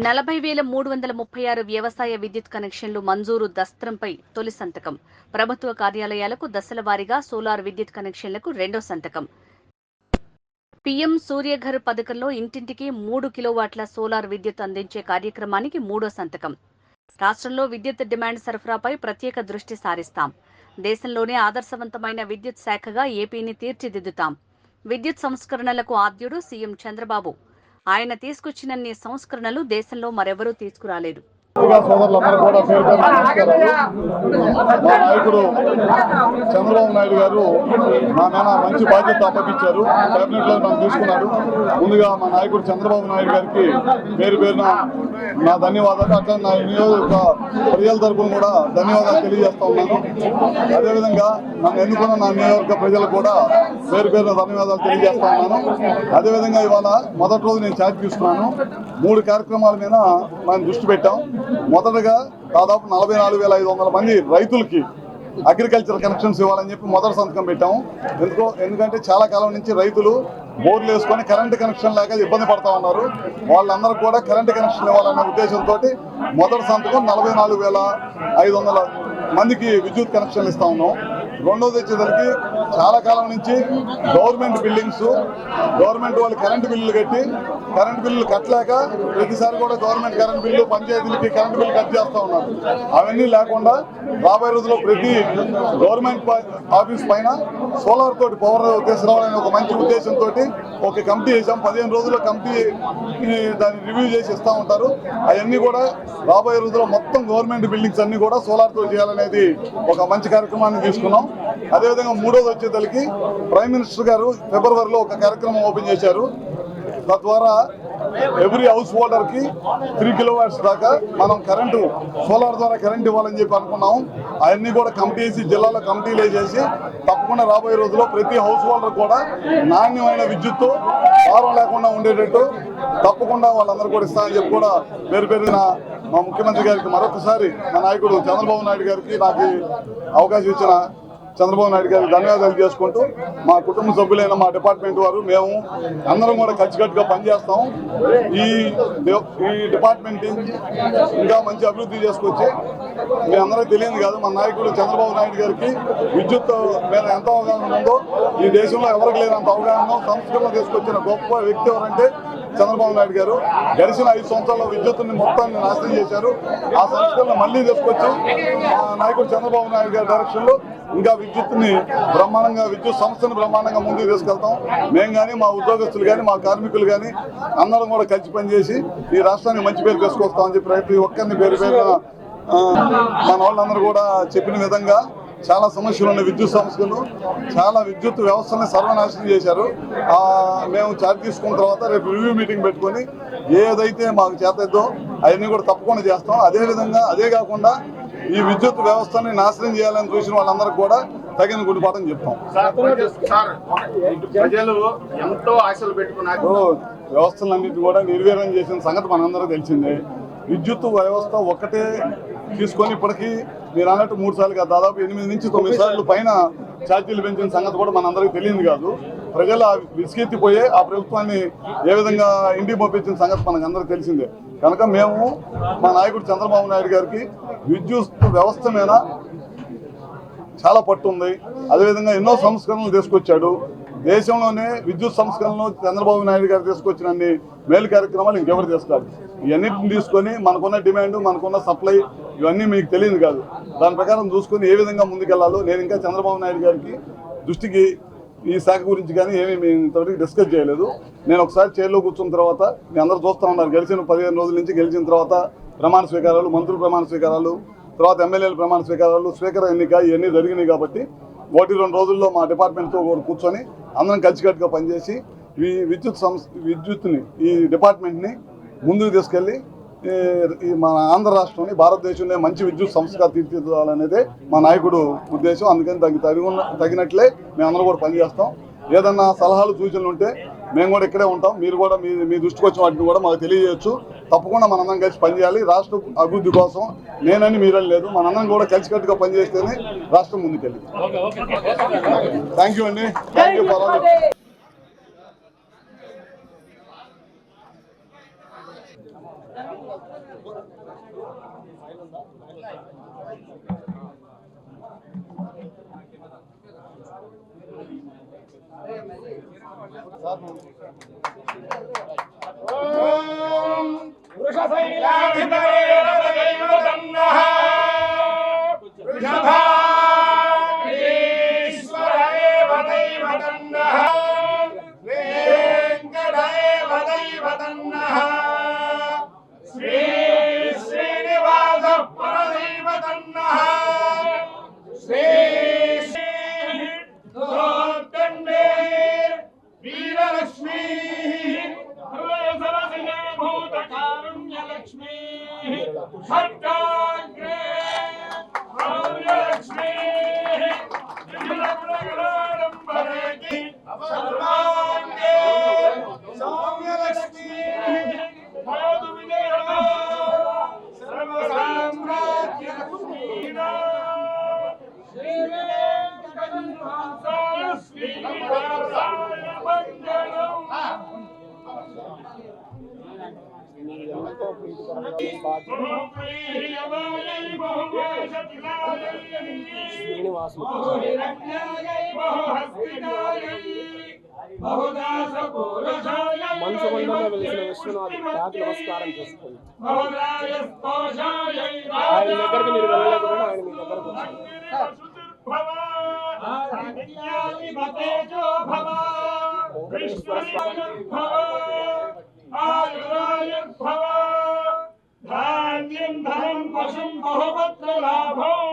40,336 వ్యవసాయ విద్యుత్ కనెక్షన్లు మంజూరు దస్త్రంపై తొలి సంతకం. ప్రభుత్వ కార్యాలయాలకు దశల వారీగా సోలార్ విద్యుత్ కనెక్షన్లకు రెండో సంతకం. పీఎం సూర్యఘర్ పథకంలో ఇంటింటికి 3 కిలోవాట్ల సోలార్ విద్యుత్ అందించే కార్యక్రమానికి మూడో సంతకం. రాష్ట్రంలో విద్యుత్ డిమాండ్ సరఫరాపై ప్రత్యేక దృష్టి సారిస్తాం. దేశంలోనే ఆదర్శవంతమైన విద్యుత్ శాఖగా ఏపీని తీర్చిదిద్దుతాం. విద్యుత్ సంస్కరణలకు ఆద్యుడు సీఎం చంద్రబాబు. ఆయన తీసుకొచ్చినన్ని సంస్కరణలు దేశంలో మరెవరూ తీసుకురాలేదు. సోదరులందరూ కూడా మా నాయకుడు చంద్రబాబు నాయుడు గారు మా మీద మంచి బాధ్యత అప్పగించారు. కేబినెట్ లో మనం తీసుకున్నాడు. ముందుగా మా నాయకుడు చంద్రబాబు నాయుడు గారికి పేరు పేరున నా ధన్యవాదాలు. అట్లా నా నియోజక ప్రజల తరఫున కూడా ధన్యవాదాలు తెలియజేస్తా ఉన్నాను. అదేవిధంగా నన్ను ఎన్నుకున్న నా నియోజక ప్రజలకు కూడా పేరు పేరున ధన్యవాదాలు తెలియజేస్తా ఉన్నాను. అదేవిధంగా ఇవాళ మొదటి రోజు నేను ఛార్జ్ తీసుకున్నాను. 3 కార్యక్రమాల మీద మనం దృష్టి పెట్టాం. మొదటగా దాదాపు 44,500 మంది రైతులకి అగ్రికల్చర్ కనెక్షన్స్ ఇవ్వాలని చెప్పి మొదటి సంతకం పెట్టాము. ఎందుకంటే చాలా కాలం నుంచి రైతులు బోర్లు వేసుకొని కరెంటు కనెక్షన్ లేక ఇబ్బంది పడతా ఉన్నారు. వాళ్ళందరూ కూడా కరెంటు కనెక్షన్ ఇవ్వాలనే ఉద్దేశంతో మొదటి సంతకం 44,500 మందికి విద్యుత్ కనెక్షన్లు ఇస్తా ఉన్నాం. రెండోది వచ్చేసరికి చాలా కాలం నుంచి గవర్నమెంట్ బిల్డింగ్స్ గవర్నమెంట్ వాళ్ళు కరెంటు బిల్లులు కట్టి కరెంటు బిల్లులు కట్టలేక ప్రతిసారి కూడా గవర్నమెంట్ కరెంటు బిల్లు పంచాయతీలకి కరెంటు బిల్లు కట్ చేస్తూ ఉన్నారు. అవన్నీ లేకుండా రాబోయే రోజుల్లో ప్రతి గవర్నమెంట్ ఆఫీస్ పైన సోలార్ తోటి పవర్ తీసుకురావాలనే ఒక మంచి ఉద్దేశంతో ఒక కమిటీ చేసాం. 15 రోజుల్లో కమిటీ దాన్ని రివ్యూ చేసి ఇస్తూ ఉంటారు. అవన్నీ కూడా రాబోయే రోజుల్లో మొత్తం గవర్నమెంట్ బిల్డింగ్స్ అన్ని కూడా సోలార్ తోటి చేయాలనేది ఒక మంచి కార్యక్రమాన్ని తీసుకున్నాం. అదేవిధంగా మూడోది వచ్చేసరికి ప్రైమ్ మినిస్టర్ గారు ఫిబ్రవరిలో ఒక కార్యక్రమం ఓపెన్ చేశారు. తద్వారా ఎవ్రీ హౌస్ హోల్డర్ కి 3 కిలోవాట్స్ దాకా మనం కరెంటు సోలార్ ద్వారా కరెంట్ ఇవ్వాలని చెప్పి అనుకున్నాము. అవన్నీ కూడా కమిటీ వేసి జిల్లాలో కమిటీలు వేసేసి తప్పకుండా రాబోయే రోజుల్లో ప్రతి హౌస్ హోల్డర్ కూడా నాణ్యమైన విద్యుత్తు భారం లేకుండా ఉండేటట్టు తప్పకుండా వాళ్ళందరూ కూడా ఇస్తామని చెప్పి కూడా పేరు పేరున మా ముఖ్యమంత్రి గారికి మరొకసారి మా నాయకుడు చంద్రబాబు నాయుడు గారికి నాకు అవకాశం ఇచ్చిన చంద్రబాబు నాయుడు గారికి ధన్యవాదాలు చేసుకుంటూ మా కుటుంబ సభ్యులైన మా డిపార్ట్మెంట్ వారు మేము అందరం కూడా కలిసికట్టుగా పనిచేస్తాం. ఈ డిపార్ట్మెంట్ ఇంకా మంచి అభివృద్ధి చేసుకొచ్చి మీ అందరికీ తెలియదు కాదు, మా నాయకుడు చంద్రబాబు నాయుడు గారికి విద్యుత్ మీద ఎంత అవగాహన ఉందో ఈ దేశంలో ఎవరికి లేనంత అవగాహన సంస్కరణ తీసుకొచ్చిన గొప్ప వ్యక్తి ఎవరంటే చంద్రబాబు నాయుడు గారు. గడిచిన 5 సంవత్సరాల్లో విద్యుత్తుని మొత్తాన్ని నాశనం చేశారు. ఆ సంస్కరణ మళ్ళీ తీసుకొచ్చి మా నాయకుడు చంద్రబాబు నాయుడు గారి డైరెక్షన్లో ఇంకా విద్యుత్తుని బ్రహ్మాండంగా విద్యుత్ సంస్థను బ్రహ్మాండంగా ముందుకు తీసుకెళ్తాం. మేము కానీ మా ఉద్యోగస్తులు కానీ మా కార్మికులు కానీ అందరం కూడా కలిసి పనిచేసి ఈ రాష్ట్రానికి మంచి పేరు తీసుకొస్తామని చెప్పి ప్రతి ఒక్కరిని పేరు మన వాళ్ళందరూ కూడా చెప్పిన విధంగా చాలా సమస్యలు ఉన్నాయి. విద్యుత్ సంస్థలు చాలా విద్యుత్ వ్యవస్థని సర్వనాశనం చేశారు. మేము ఛార్జ్ తీసుకున్న తర్వాత రేపు రివ్యూ మీటింగ్ పెట్టుకొని ఏదైతే మాకు చేతదో అవన్నీ కూడా తప్పకుండా చేస్తాం. అదేవిధంగా అదే కాకుండా ఈ విద్యుత్ వ్యవస్థని నాశనం చేయాలని చూసిన వాళ్ళందరికీ కూడా తగిన గుడిపాఠం చెప్తాం. వ్యవస్థలన్నింటినీ కూడా నిర్వీర్యం చేసిన సంగతి మనందరికీ తెలిసిందే. విద్యుత్ వ్యవస్థ ఒక్కటే తీసుకొని ఇప్పటికీ మీరు అన్నట్టు 3 సార్లు కాదు, దాదాపు 8 నుంచి 9 సార్లు పైన ఛార్జీలు పెంచిన సంగతి కూడా మనందరికీ తెలియదు కాదు. ప్రజలు విసిగెత్తిపోయే ఆ ప్రభుత్వాన్ని ఏ విధంగా ఇంటికి పంపించిన సంగతి మనకు అందరికీ తెలిసిందే. కనుక మేము మా నాయకుడు చంద్రబాబు నాయుడు గారికి విద్యుత్ వ్యవస్థ మీద చాలా పట్టు ఉంది. అదేవిధంగా ఎన్నో సంస్కరణలు తీసుకొచ్చాడు. దేశంలోనే విద్యుత్ సంస్కరణలు చంద్రబాబు నాయుడు గారు తీసుకొచ్చినన్ని మేలు కార్యక్రమాలు ఇంకెవరు చేస్తారు. ఇవన్నిటిని తీసుకొని మనకున్న డిమాండ్ మనకున్న సప్లై ఇవన్నీ మీకు తెలియదు కాదు. దాని ప్రకారం చూసుకొని ఏ విధంగా ముందుకెళ్లాలో నేను ఇంకా చంద్రబాబు నాయుడు గారికి దృష్టికి ఈ శాఖ గురించి కానీ ఏమీ మేము ఇంతవరకు డిస్కస్ చేయలేదు. నేను ఒకసారి చైర్లో కూర్చున్న తర్వాత మీ అందరూ చూస్తూ ఉన్నారు. గెలిచిన 15 రోజుల నుంచి గెలిచిన తర్వాత ప్రమాణ స్వీకారాలు, మంత్రుల ప్రమాణ స్వీకారాలు, తర్వాత ఎమ్మెల్యేల ప్రమాణ స్వీకారాలు, స్పీకర్ ఎన్నిక ఇవన్నీ జరిగినాయి. కాబట్టి 1-2 రోజుల్లో మా డిపార్ట్మెంట్తో కూర్చొని అందరం కలిసికట్టుగా పనిచేసి ఈ విద్యుత్ని ఈ డిపార్ట్మెంట్ని ముందుకు తీసుకెళ్ళి మన ఆంధ్ర రాష్ట్రాన్ని భారతదేశంలో మంచి విద్యుత్ సంస్థగా తీర్చిదిద్దాలనేదే మా నాయకుడు ఉద్దేశం. అందుకని తగినట్లే మేమందరం కూడా పనిచేస్తాం. ఏదన్నా సలహాలు సూచనలు ఉంటే మేము కూడా ఇక్కడే ఉంటాం. మీరు కూడా మీ దృష్టికి వచ్చిన వాటిని కూడా మాకు తెలియజేయచ్చు. తప్పకుండా మనందరం కలిసి పనిచేయాలి. రాష్ట్ర అభివృద్ధి కోసం నేనని మీరని లేదు, మనందరం కూడా కలిసికట్టుగా పనిచేస్తేనే రాష్ట్రం ముందుకెళ్ళి. థ్యాంక్ యూ అండి. Thank you. మనసుకొండలో వెలిసిన విశ్వనాథ్ పాకి నమస్కారం చేసుకోండి. ఆయన దగ్గరికి మీరు వెళ్ళలేకపోయినా ఆయన మీ దగ్గరకు వచ్చారు. ధాన్యం ధనం పశుం బహుపత్ర లాభం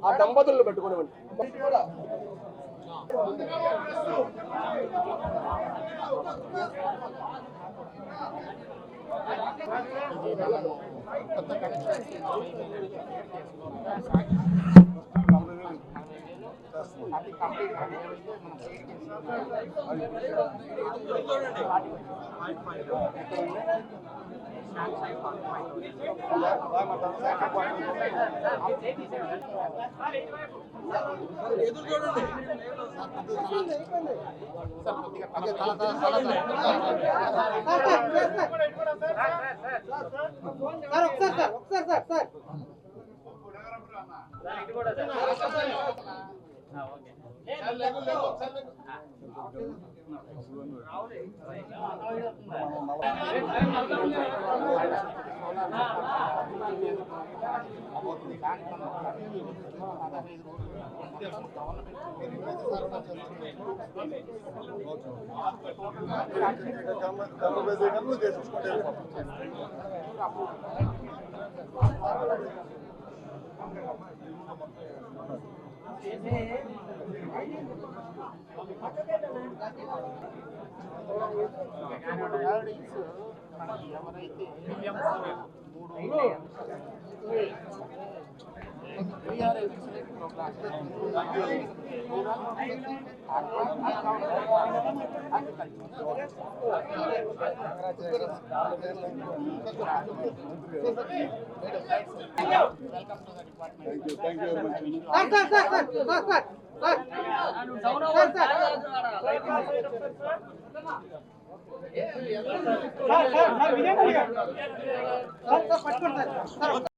ఆ దంపతులను పెట్టుకునేవండి. Thank you.